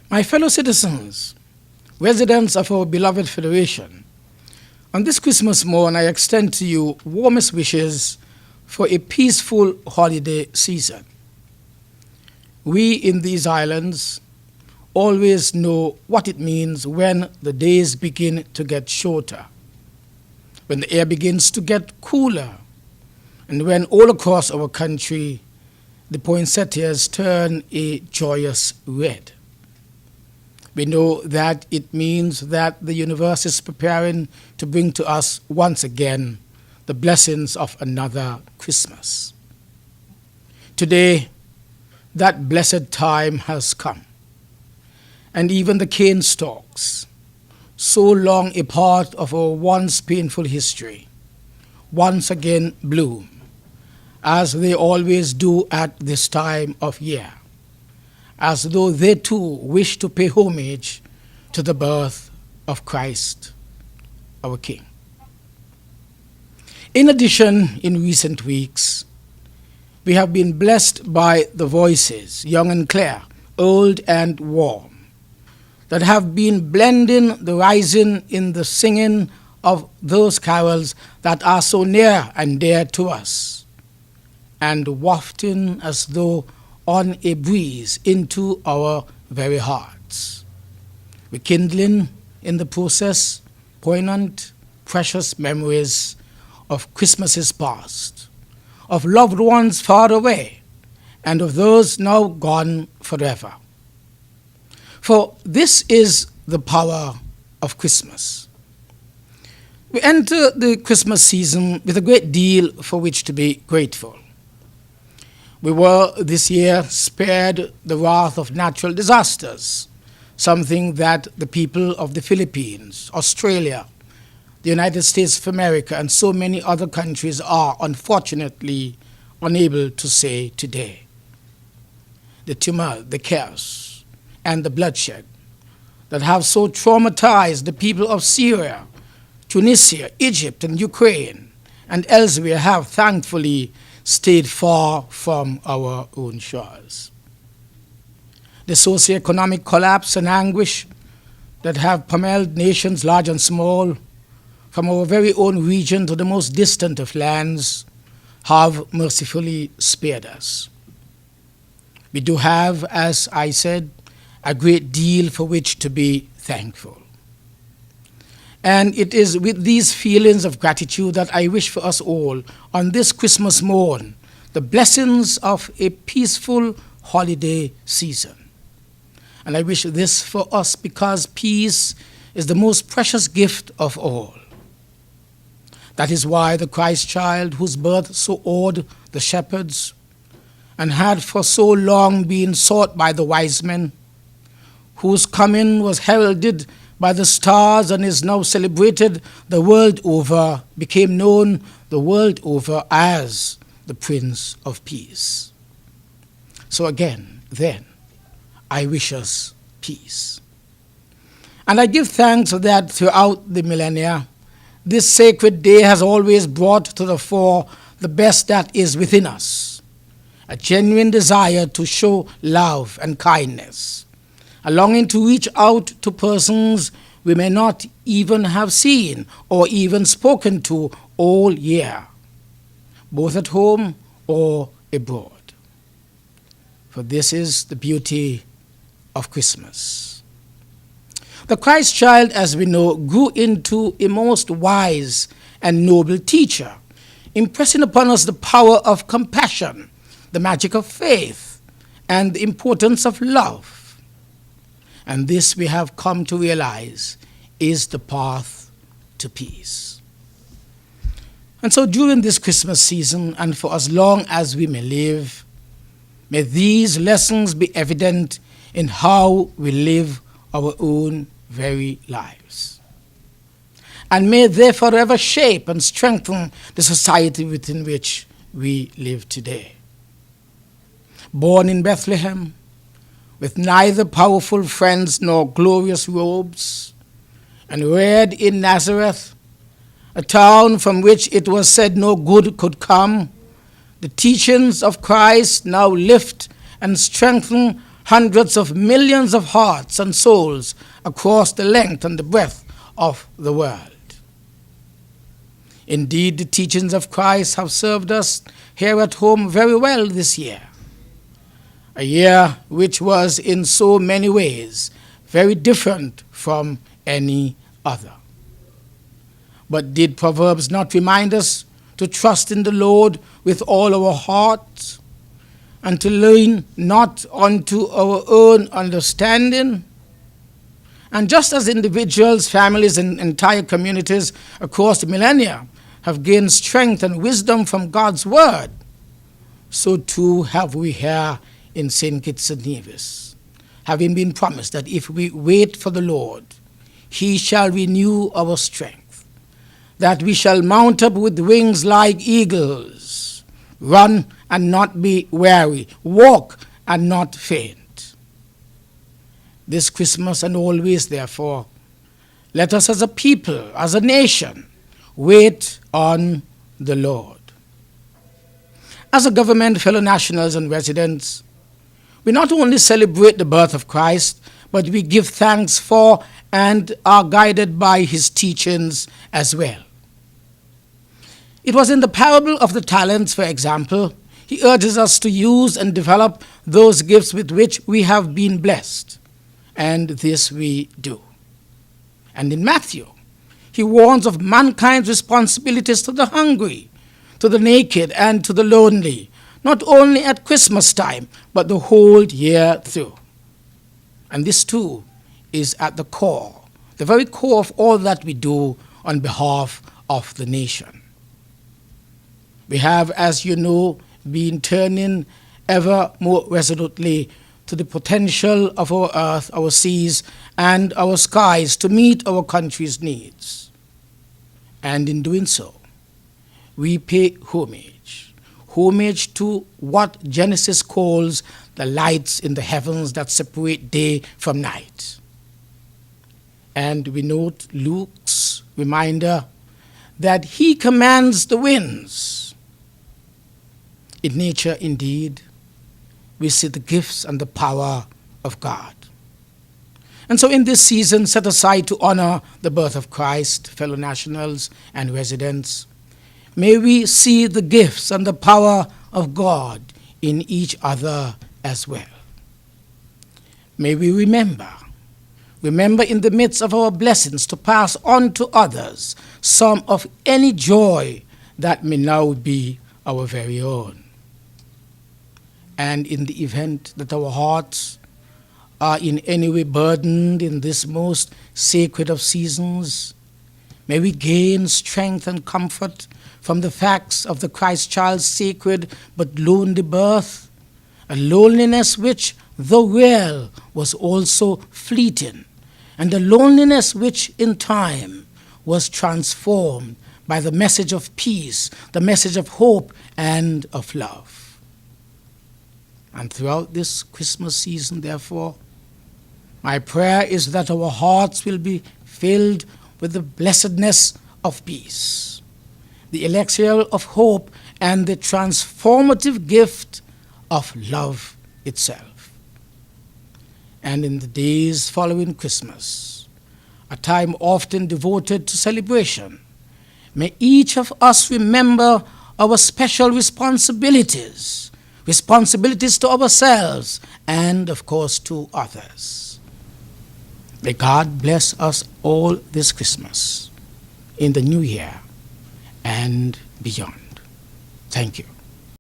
My fellow citizens, residents of our beloved Federation, on this Christmas morn I extend to you warmest wishes for a peaceful holiday season. We in these islands always know what it means when the days begin to get shorter, when the air begins to get cooler, and when all across our country the poinsettias turn a joyous red. We know that it means that the universe is preparing to bring to us once again the blessings of another Christmas. Today, that blessed time has come, and even the cane stalks, so long a part of our once painful history, once again bloom, as they always do at this time of year, as though they too wish to pay homage to the birth of Christ, our King. In addition, in recent weeks, we have been blessed by the voices, young and clear, old and warm, that have been blending the rising in the singing of those carols that are so near and dear to us, and wafting as though on a breeze into our very hearts, rekindling in the process poignant, precious memories of Christmases past, of loved ones far away, and of those now gone forever. For this is the power of Christmas. We enter the Christmas season with a great deal for which to be grateful. We were this year spared the wrath of natural disasters, something that the people of the Philippines, Australia, the United States of America, and so many other countries are unfortunately unable to say today. The tumult, the chaos, and the bloodshed that have so traumatized the people of Syria, Tunisia, Egypt, and Ukraine, and elsewhere have thankfully stayed far from our own shores. The socioeconomic collapse and anguish that have pummeled nations large and small, from our very own region to the most distant of lands, have mercifully spared us. We do have, as I said, a great deal for which to be thankful. And it is with these feelings of gratitude that I wish for us all on this Christmas morn the blessings of a peaceful holiday season. And I wish this for us because peace is the most precious gift of all. That is why the Christ child, whose birth so awed the shepherds and had for so long been sought by the wise men, whose coming was heralded by the stars and is now celebrated the world over, became known the world over as the Prince of Peace. So again, then, I wish us peace. And I give thanks that throughout the millennia, this sacred day has always brought to the fore the best that is within us, a genuine desire to show love and kindness, a longing to reach out to persons we may not even have seen or even spoken to all year, both at home or abroad. For this is the beauty of Christmas. The Christ child, as we know, grew into a most wise and noble teacher, impressing upon us the power of compassion, the magic of faith, and the importance of love. And this we have come to realize is the path to peace. And so during this Christmas season, and for as long as we may live, may these lessons be evident in how we live our own very lives. And may they forever shape and strengthen the society within which we live today. Born in Bethlehem, with neither powerful friends nor glorious robes, and reared in Nazareth, a town from which it was said no good could come, the teachings of Christ now lift and strengthen hundreds of millions of hearts and souls across the length and the breadth of the world. Indeed, the teachings of Christ have served us here at home very well this year. A year which was in so many ways very different from any other. But did Proverbs not remind us to trust in the Lord with all our heart and to lean not unto our own understanding? And just as individuals, families, and entire communities across the millennia have gained strength and wisdom from God's word, so too have we here in St. Kitts-Nevis, having been promised that if we wait for the Lord, he shall renew our strength, that we shall mount up with wings like eagles, run and not be weary, walk and not faint. This Christmas and always, therefore, let us as a people, as a nation, wait on the Lord. As a government, fellow nationals and residents, we not only celebrate the birth of Christ, but we give thanks for and are guided by his teachings as well. It was in the parable of the talents, for example, he urges us to use and develop those gifts with which we have been blessed. And this we do. And in Matthew, he warns of mankind's responsibilities to the hungry, to the naked, and to the lonely, not only at Christmas time, but the whole year through. And this too is at the core, the very core of all that we do on behalf of the nation. We have, as you know, been turning ever more resolutely to the potential of our earth, our seas, and our skies to meet our country's needs. And in doing so, we pay homage to what Genesis calls the lights in the heavens that separate day from night. And we note Luke's reminder that he commands the winds. In nature, indeed, we see the gifts and the power of God. And so in this season set aside to honor the birth of Christ, fellow nationals and residents, may we see the gifts and the power of God in each other as well. May we remember in the midst of our blessings to pass on to others some of any joy that may now be our very own. And in the event that our hearts are in any way burdened in this most sacred of seasons, may we gain strength and comfort from the facts of the Christ child's sacred but lonely birth, a loneliness which, though real, was also fleeting, and a loneliness which in time was transformed by the message of peace, the message of hope and of love. And throughout this Christmas season, therefore, my prayer is that our hearts will be filled with the blessedness of peace, the elixir of hope, and the transformative gift of love itself. And in the days following Christmas, a time often devoted to celebration, may each of us remember our special responsibilities to ourselves and, of course, to others. May God bless us all this Christmas, in the new year, and beyond. Thank you.